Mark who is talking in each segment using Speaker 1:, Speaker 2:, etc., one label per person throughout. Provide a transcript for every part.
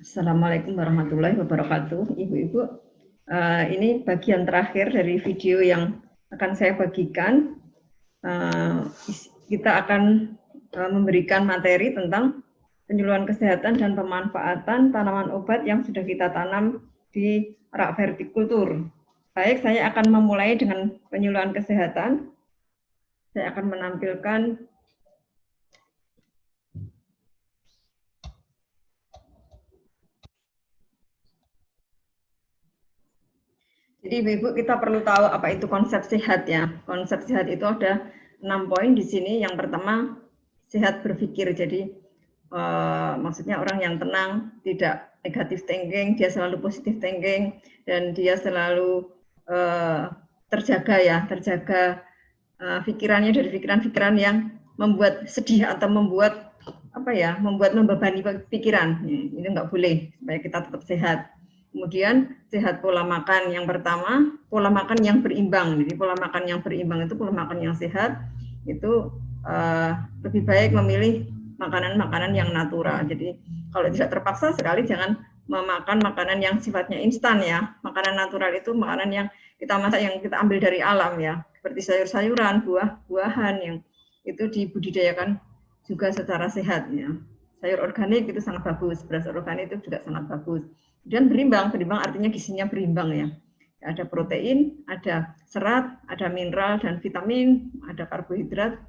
Speaker 1: Assalamualaikum warahmatullahi wabarakatuh. Ibu-ibu, ini bagian terakhir dari video yang akan saya bagikan. Kita akan memberikan materi tentang penyuluhan kesehatan dan pemanfaatan tanaman obat yang sudah kita tanam di rak vertikultur. Baik, saya akan memulai dengan penyuluhan kesehatan. Saya akan menampilkan Jadi Ibu, kita perlu tahu apa itu konsep sehat ya. Konsep sehat itu ada 6 poin di sini. Yang pertama, sehat berpikir. Jadi maksudnya orang yang tenang, tidak negatif thinking, dia selalu positif thinking, dan dia selalu terjaga ya, terjaga pikirannya dari pikiran-pikiran yang membuat sedih atau membuat membuat membebani pikiran. Ini nggak boleh, supaya kita tetap sehat. Kemudian sehat pola makan. Yang pertama, pola makan yang berimbang. Jadi pola makan yang berimbang itu pola makan yang sehat. Itu lebih baik memilih makanan-makanan yang natural. Jadi kalau tidak terpaksa sekali jangan memakan makanan yang sifatnya instan ya. Makanan natural itu makanan yang kita masak, yang kita ambil dari alam ya. Seperti sayur-sayuran, buah-buahan yang itu dibudidayakan juga secara sehat ya. Sayur organik itu sangat bagus, beras organik itu juga sangat bagus. Dan berimbang artinya gizinya berimbang ya. Ada protein, ada serat, ada mineral dan vitamin, ada karbohidrat.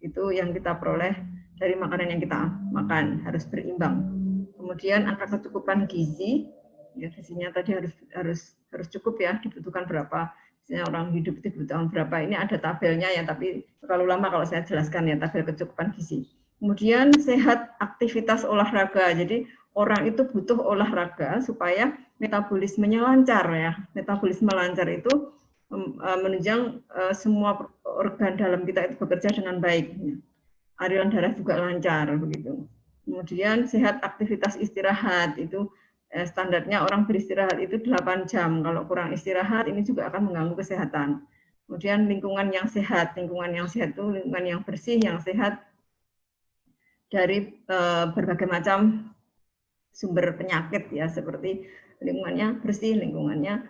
Speaker 1: Itu yang kita peroleh dari makanan yang kita makan, harus berimbang. Kemudian angka kecukupan gizi, ya gizinya tadi harus cukup ya, dibutuhkan berapa. Misalnya orang hidup itu dibutuhkan berapa. Ini ada tabelnya ya, tapi terlalu lama kalau saya jelaskan ya tabel kecukupan gizi. Kemudian sehat aktivitas olahraga. Jadi orang itu butuh olahraga supaya metabolismenya lancar ya. Metabolisme lancar itu menunjang semua organ dalam kita itu bekerja dengan baik. Aliran darah juga lancar begitu. Kemudian sehat aktivitas istirahat itu standarnya orang beristirahat itu 8 jam. Kalau kurang istirahat ini juga akan mengganggu kesehatan. Kemudian lingkungan yang sehat itu lingkungan yang bersih, yang sehat dari berbagai macam sumber penyakit ya, seperti lingkungannya bersih, lingkungannya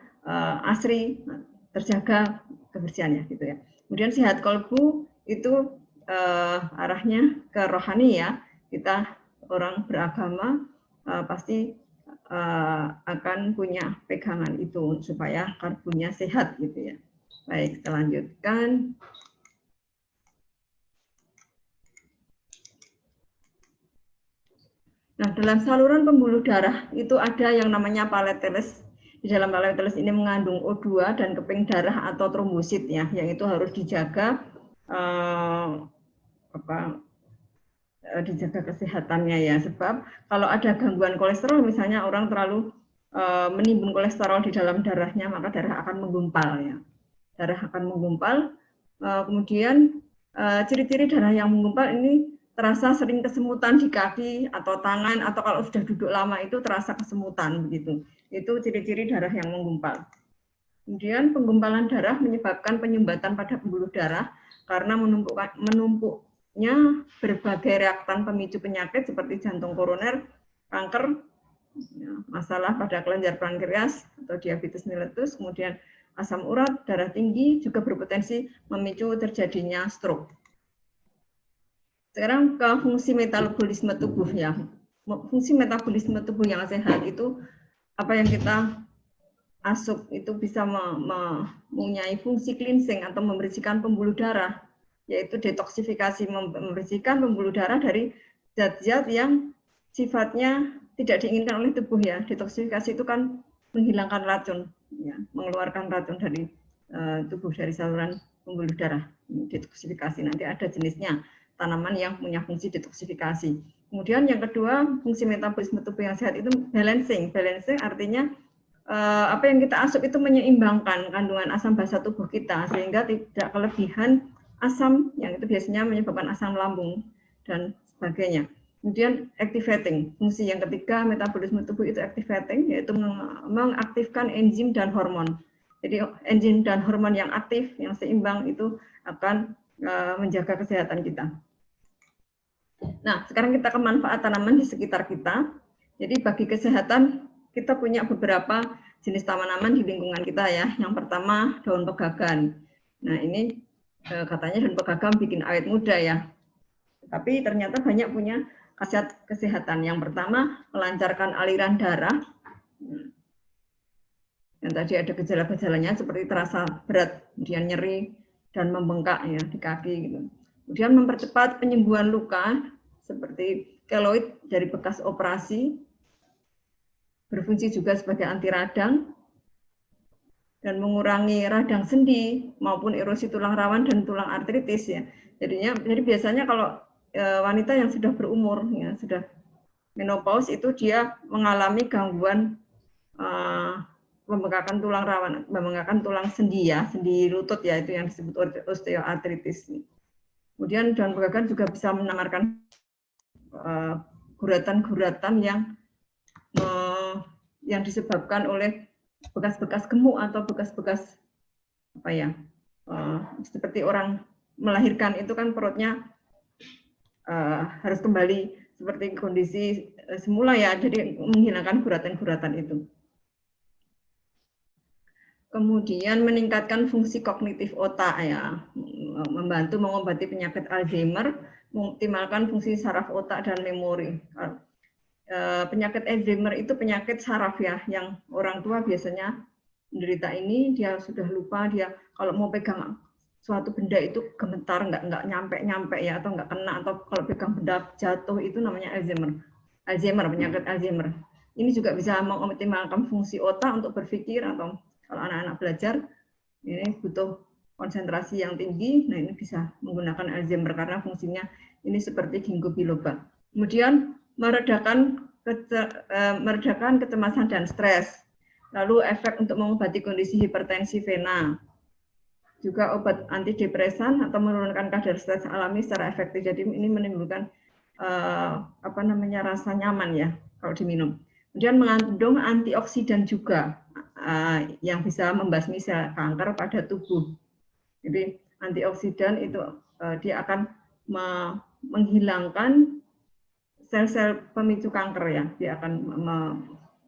Speaker 1: asri, terjaga kebersihannya gitu ya. Kemudian sehat kolbu itu arahnya ke rohani ya. Kita orang beragama pasti akan punya pegangan itu supaya kalbunya sehat gitu ya. Baik, kita lanjutkan. Nah, dalam saluran pembuluh darah itu ada yang namanya paleteles. Di dalam paleteles ini mengandung O2 dan keping darah atau trombosit ya, yang itu harus dijaga dijaga kesehatannya ya. Sebab kalau ada gangguan kolesterol, misalnya orang terlalu menimbun kolesterol di dalam darahnya, maka darah akan menggumpal ya. Darah akan menggumpal. Kemudian ciri-ciri darah yang menggumpal ini terasa sering kesemutan di kaki atau tangan, atau kalau sudah duduk lama itu terasa kesemutan begitu. Itu ciri-ciri darah yang menggumpal. Kemudian penggumpalan darah menyebabkan penyumbatan pada pembuluh darah karena menumpuknya berbagai reaktan pemicu penyakit seperti jantung koroner, kanker, masalah pada kelenjar pankreas atau diabetes mellitus, kemudian asam urat, darah tinggi juga berpotensi memicu terjadinya stroke. Sekarang ke fungsi metabolisme tubuh ya. Fungsi metabolisme tubuh yang sehat itu apa yang kita asup itu bisa mempunyai fungsi cleansing atau membersihkan pembuluh darah, yaitu detoksifikasi, membersihkan pembuluh darah dari zat-zat yang sifatnya tidak diinginkan oleh tubuh ya. Detoksifikasi itu kan menghilangkan racun, ya, mengeluarkan racun dari tubuh, dari saluran pembuluh darah. Detoksifikasi nanti ada jenisnya, tanaman yang punya fungsi detoksifikasi. Kemudian yang kedua, fungsi metabolisme tubuh yang sehat itu balancing. Balancing artinya apa yang kita asup itu menyeimbangkan kandungan asam basa tubuh kita sehingga tidak kelebihan asam yang itu biasanya menyebabkan asam lambung dan sebagainya. Kemudian activating, fungsi yang ketiga metabolisme tubuh itu activating, yaitu mengaktifkan enzim dan hormon. Jadi enzim dan hormon yang aktif, yang seimbang itu akan menjaga kesehatan kita. Nah, sekarang kita ke manfaat tanaman di sekitar kita. Jadi bagi kesehatan kita punya beberapa jenis tanaman di lingkungan kita ya. Yang pertama daun pegagan. Nah, ini katanya daun pegagan bikin awet muda ya. Tapi ternyata banyak punya khasiat kesehatan. Yang pertama, melancarkan aliran darah. Yang tadi ada gejala-gejalanya seperti terasa berat, kemudian nyeri dan membengkak ya di kaki gitu. Kemudian mempercepat penyembuhan luka seperti keloid dari bekas operasi, berfungsi juga sebagai anti radang dan mengurangi radang sendi maupun erosi tulang rawan dan tulang artritis ya. Jadi biasanya kalau wanita yang sudah berumur ya, sudah menopause itu dia mengalami gangguan pembengkakan tulang rawan, pembengkakan tulang sendi ya, sendi lutut ya, itu yang disebut osteoartritis. Kemudian daun pegagan juga bisa menamarkan guratan-guratan yang disebabkan oleh bekas-bekas gemuk atau bekas-bekas apa ya, seperti orang melahirkan itu kan perutnya harus kembali seperti kondisi semula ya, jadi menghilangkan guratan-guratan itu. Kemudian meningkatkan fungsi kognitif otak ya, membantu mengobati penyakit Alzheimer, mengoptimalkan fungsi saraf otak dan memori. Penyakit Alzheimer itu penyakit saraf ya, yang orang tua biasanya menderita ini, dia sudah lupa, dia kalau mau pegang suatu benda itu gemetar, nggak nyampe ya, atau nggak kena, atau kalau pegang benda jatuh itu namanya Alzheimer, penyakit Alzheimer. Ini juga bisa mengoptimalkan fungsi otak untuk berpikir, atau kalau anak-anak belajar ini butuh konsentrasi yang tinggi, nah ini bisa menggunakan Alzheimer karena fungsinya ini seperti ginkgo biloba. Kemudian meredakan kecemasan dan stres. Lalu efek untuk mengobati kondisi hipertensi vena. Juga obat antidepresan atau menurunkan kadar stres alami secara efektif. Jadi ini menimbulkan rasa nyaman ya kalau diminum. Kemudian mengandung antioksidan juga yang bisa membasmi sel kanker pada tubuh. Jadi antioksidan itu dia akan menghilangkan sel-sel pemicu kanker ya, dia akan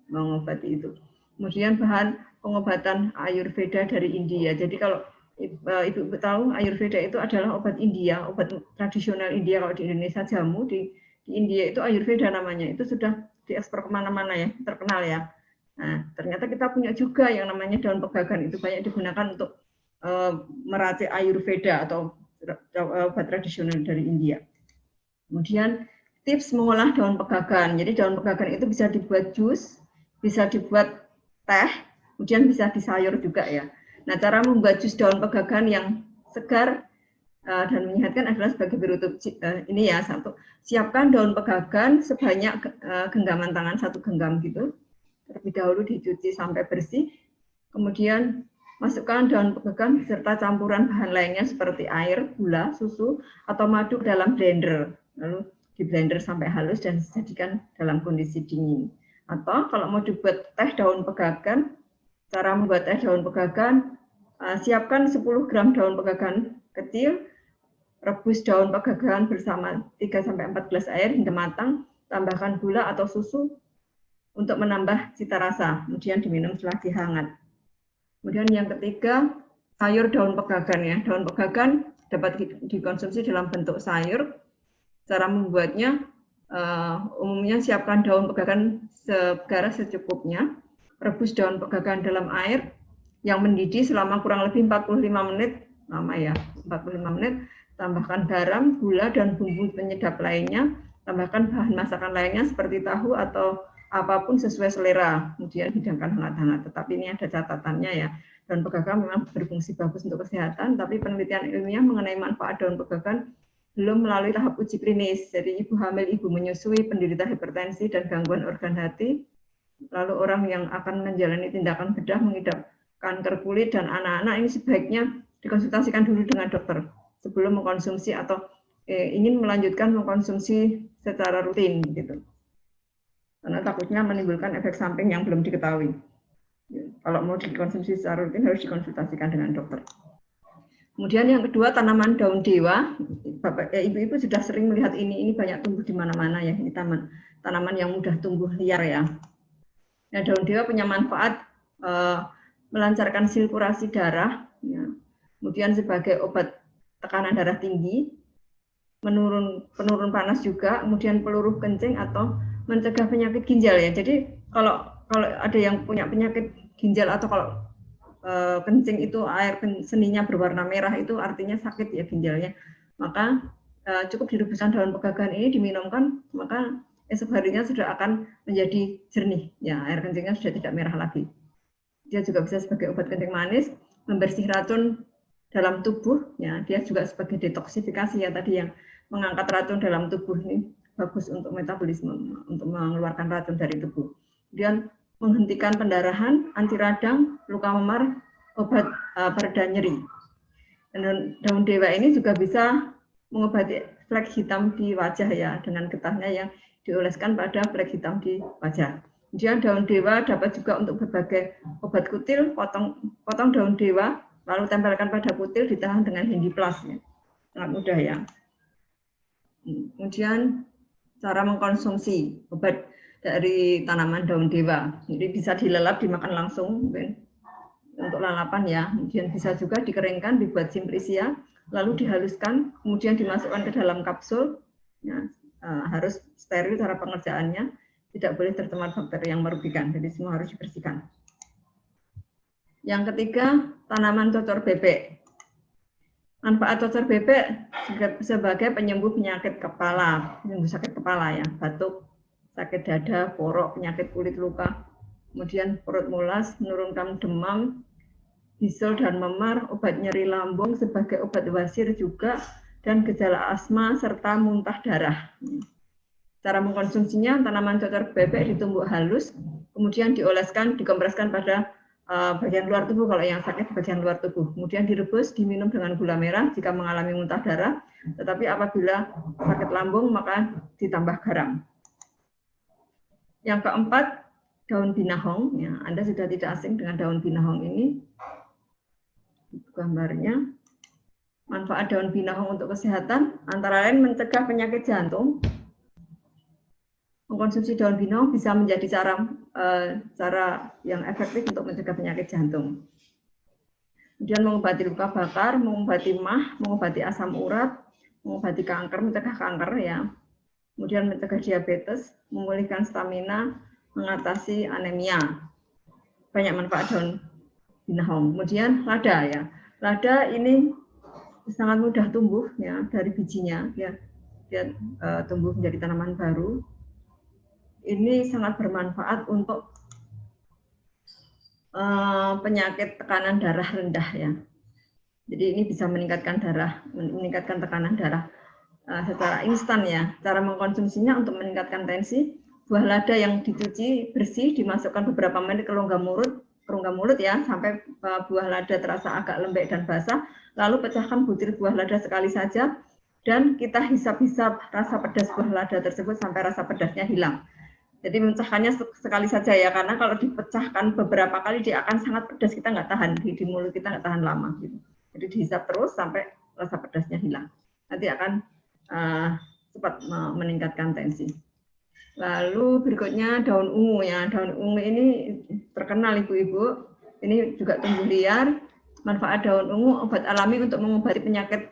Speaker 1: mengobati itu. Kemudian bahan pengobatan Ayurveda dari India. Jadi kalau Ibu tahu Ayurveda itu adalah obat India, obat tradisional India. Kalau di Indonesia jamu, di India itu Ayurveda namanya. Itu sudah diekspor kemana-mana ya, terkenal ya. Nah, ternyata kita punya juga yang namanya daun pegagan, itu banyak digunakan untuk meracik Ayurveda atau obat tradisional dari India. Kemudian tips mengolah daun pegagan. Jadi daun pegagan itu bisa dibuat jus, bisa dibuat teh, kemudian bisa disayur juga ya. Nah, cara membuat jus daun pegagan yang segar dan menyehatkan adalah sebagai berikut ini ya. Satu, siapkan daun pegagan sebanyak genggaman tangan, 1 genggam gitu. Terlebih dahulu dicuci sampai bersih. Kemudian masukkan daun pegagan beserta campuran bahan lainnya seperti air, gula, susu, atau madu ke dalam blender. Lalu di blender sampai halus dan dijadikan dalam kondisi dingin. Atau kalau mau dibuat teh daun pegagan, cara membuat teh daun pegagan, siapkan 10 gram daun pegagan kecil, rebus daun pegagan bersama 3-4 gelas air hingga matang, tambahkan gula atau susu untuk menambah cita rasa, kemudian diminum setelah dihangat. Kemudian yang ketiga, sayur daun pegagan ya. Daun pegagan dapat dikonsumsi dalam bentuk sayur. Cara membuatnya, umumnya siapkan daun pegagan segar secukupnya, rebus daun pegagan dalam air yang mendidih selama kurang lebih 45 menit, lama ya, 45 menit, tambahkan garam, gula, dan bumbu penyedap lainnya, tambahkan bahan masakan lainnya seperti tahu atau apapun sesuai selera, kemudian hidangkan hangat-hangat. Tetapi ini ada catatannya ya, daun pegagan memang berfungsi bagus untuk kesehatan, tapi penelitian ilmiah mengenai manfaat daun pegagan belum melalui tahap uji klinis. Jadi ibu hamil, ibu menyusui, penderita hipertensi dan gangguan organ hati, lalu orang yang akan menjalani tindakan bedah mengidap kanker kulit dan anak-anak, ini sebaiknya dikonsultasikan dulu dengan dokter sebelum mengkonsumsi atau ingin melanjutkan mengkonsumsi secara rutin gitu. Karena takutnya menimbulkan efek samping yang belum diketahui. Kalau mau dikonsumsi secara rutin harus dikonsultasikan dengan dokter. Kemudian yang kedua, tanaman daun dewa. Bapak Ibu-ibu sudah sering melihat ini banyak tumbuh di mana-mana ya. Ini tanaman yang mudah tumbuh liar ya. Nah, daun dewa punya manfaat melancarkan sirkulasi darah, ya. Kemudian sebagai obat tekanan darah tinggi, penurun panas juga, kemudian peluruh kencing atau mencegah penyakit ginjal ya. Jadi kalau ada yang punya penyakit ginjal atau kalau kencing itu air seninya berwarna merah itu artinya sakit ya ginjalnya, maka cukup direbuskan daun pegagan ini diminumkan, maka esok harinya sudah akan menjadi jernih ya, air kencingnya sudah tidak merah lagi. Dia juga bisa sebagai obat kencing manis, membersih racun dalam tubuh ya, dia juga sebagai detoksifikasi ya, tadi yang mengangkat racun dalam tubuh ini bagus untuk metabolisme, untuk mengeluarkan racun dari tubuh. Kemudian menghentikan pendarahan, anti radang, luka memar, obat pereda nyeri. Dan daun dewa ini juga bisa mengobati flek hitam di wajah ya, dengan getahnya yang dioleskan pada flek hitam di wajah. Kemudian daun dewa dapat juga untuk berbagai obat kutil, potong daun dewa, lalu tempelkan pada kutil, ditahan dengan handiplas ya. Sangat mudah ya. Kemudian cara mengkonsumsi obat dari tanaman daun dewa. Jadi bisa dilelap, dimakan langsung mungkin untuk lalapan ya. Kemudian bisa juga dikeringkan, dibuat simplisia, lalu dihaluskan, kemudian dimasukkan ke dalam kapsul. Ya, harus steril cara pengerjaannya, tidak boleh tercemar bakteri yang merugikan. Jadi semua harus dibersihkan. Yang ketiga, tanaman cocor bebek. Manfaat cocor bebek sebagai penyembuh penyakit kepala, penyembuh sakit kepala ya, batuk, sakit dada, porok, penyakit kulit luka, kemudian perut mulas, menurunkan demam, bisul dan memar, obat nyeri lambung sebagai obat wasir juga, dan gejala asma serta muntah darah. Cara mengkonsumsinya, tanaman cocor bebek ditumbuk halus, kemudian dioleskan, dikompreskan pada bagian luar tubuh kalau yang sakit bagian luar tubuh. Kemudian direbus, diminum dengan gula merah jika mengalami muntah darah, tetapi apabila sakit lambung maka ditambah garam. Yang keempat, daun binahong. Ya, Anda sudah tidak asing dengan daun binahong ini. Itu gambarnya. Manfaat daun binahong untuk kesehatan antara lain mencegah penyakit jantung. Mengkonsumsi daun binahong bisa menjadi cara yang efektif untuk mencegah penyakit jantung. Kemudian mengobati luka bakar, mengobati mah, mengobati asam urat, mengobati kanker, mencegah kanker ya. Kemudian mencegah diabetes, memulihkan stamina, mengatasi anemia. Banyak manfaat daun binahong. Kemudian lada ya. Lada ini sangat mudah tumbuh ya dari bijinya ya. Dia tumbuh menjadi tanaman baru. Ini sangat bermanfaat untuk penyakit tekanan darah rendah ya. Jadi ini bisa meningkatkan tekanan darah secara instan ya. Cara mengkonsumsinya untuk meningkatkan tensi, buah lada yang dicuci bersih dimasukkan beberapa menit ke rongga mulut ya sampai buah lada terasa agak lembek dan basah. Lalu pecahkan butir buah lada sekali saja dan kita hisap-hisap rasa pedas buah lada tersebut sampai rasa pedasnya hilang. Jadi memecahkannya sekali saja ya, karena kalau dipecahkan beberapa kali dia akan sangat pedas, kita nggak tahan, di mulut kita nggak tahan lama. Gitu. Jadi dihisap terus sampai rasa pedasnya hilang. Nanti akan cepat meningkatkan tensi. Lalu berikutnya daun ungu ya. Daun ungu ini terkenal ibu-ibu, ini juga tumbuh liar. Manfaat daun ungu, obat alami untuk mengobati penyakit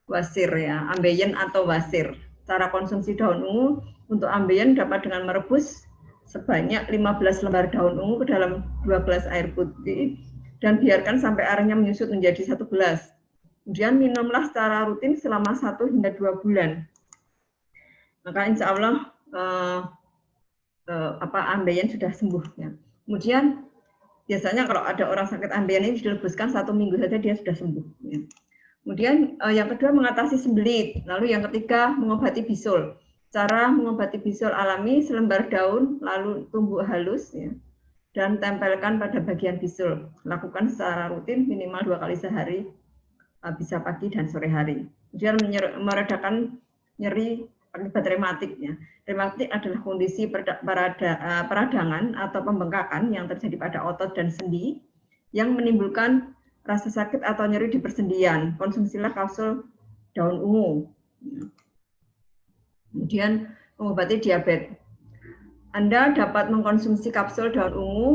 Speaker 1: wasir ya, ambeien atau wasir. Cara konsumsi daun ungu, untuk ambeien dapat dengan merebus sebanyak 15 lembar daun ungu ke dalam 2 gelas air putih dan biarkan sampai airnya menyusut menjadi 1 gelas. Kemudian minumlah secara rutin selama 1 hingga 2 bulan. Maka insya Allah ambeien sudah sembuh. Ya. Kemudian biasanya kalau ada orang sakit ambeien ini direbuskan 1 minggu saja dia sudah sembuh. Ya. Kemudian yang kedua mengatasi sembelit. Lalu yang ketiga mengobati bisul. Cara mengobati bisul alami, selembar daun lalu tumbuk halus ya, dan tempelkan pada bagian bisul. Lakukan secara rutin minimal 2 kali sehari, bisa pagi dan sore hari. Kemudian meredakan nyeri akibat rematik ya. Rematik adalah kondisi peradangan atau pembengkakan yang terjadi pada otot dan sendi yang menimbulkan rasa sakit atau nyeri di persendian, konsumsilah kapsul daun ungu. Kemudian mengobati diabetes. Anda dapat mengkonsumsi kapsul daun ungu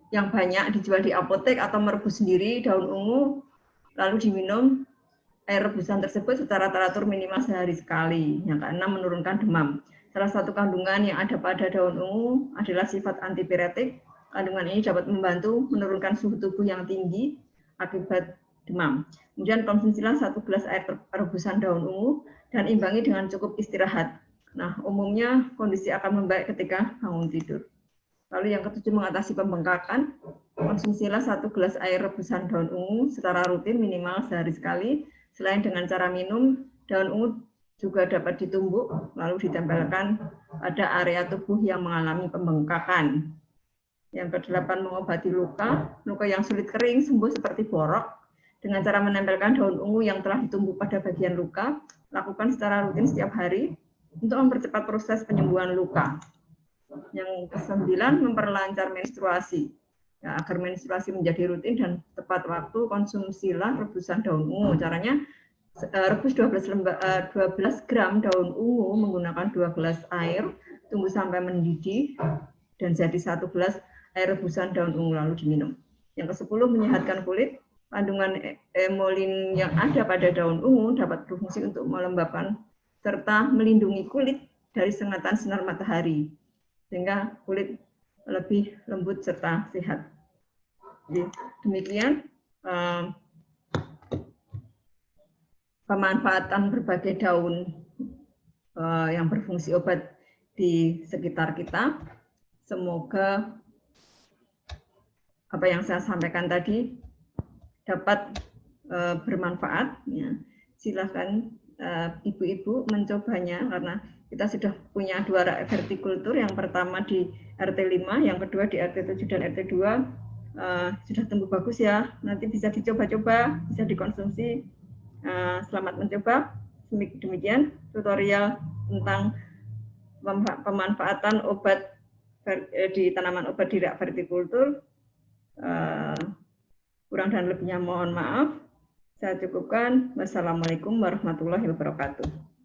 Speaker 1: yang banyak dijual di apotek atau merebus sendiri daun ungu, lalu diminum air rebusan tersebut secara teratur minimal sehari sekali. Yang keenam, menurunkan demam. Salah satu kandungan yang ada pada daun ungu adalah sifat antipiretik. Kandungan ini dapat membantu menurunkan suhu tubuh yang tinggi akibat demam. Kemudian konsumsilah 1 gelas air rebusan daun ungu dan imbangi dengan cukup istirahat. Nah, umumnya kondisi akan membaik ketika bangun tidur. Lalu yang ketujuh, mengatasi pembengkakan. Konsumsilah 1 gelas air rebusan daun ungu secara rutin minimal sehari sekali. Selain dengan cara minum, daun ungu juga dapat ditumbuk lalu ditempelkan pada area tubuh yang mengalami pembengkakan. Yang kedelapan, mengobati luka. Luka yang sulit kering sembuh seperti borok dengan cara menempelkan daun ungu yang telah ditumbuk pada bagian luka. Lakukan secara rutin setiap hari untuk mempercepat proses penyembuhan luka. Yang kesembilan, memperlancar menstruasi. Ya, agar menstruasi menjadi rutin dan tepat waktu, konsumsilah rebusan daun ungu. Caranya, rebus 12 gram daun ungu menggunakan 2 gelas air, tunggu sampai mendidih, dan jadi 1 gelas air rebusan daun ungu lalu diminum. Yang ke-10, menyehatkan kulit. Kandungan emolin yang ada pada daun ungu dapat berfungsi untuk melembabkan serta melindungi kulit dari sengatan sinar matahari, sehingga kulit lebih lembut serta sehat. Jadi, demikian pemanfaatan berbagai daun yang berfungsi obat di sekitar kita. Semoga apa yang saya sampaikan tadi dapat bermanfaat. Ya. Silakan ibu-ibu mencobanya, karena kita sudah punya 2 vertikultur, yang pertama di RT 5, yang kedua di RT 7 dan RT 2 sudah tumbuh bagus ya, nanti bisa dicoba-coba, bisa dikonsumsi. Selamat mencoba. Demikian tutorial tentang pemanfaatan obat di tanaman obat di rak vertikultur. Kurang dan lebihnya mohon maaf. Saya cukupkan. Wassalamualaikum warahmatullahi wabarakatuh.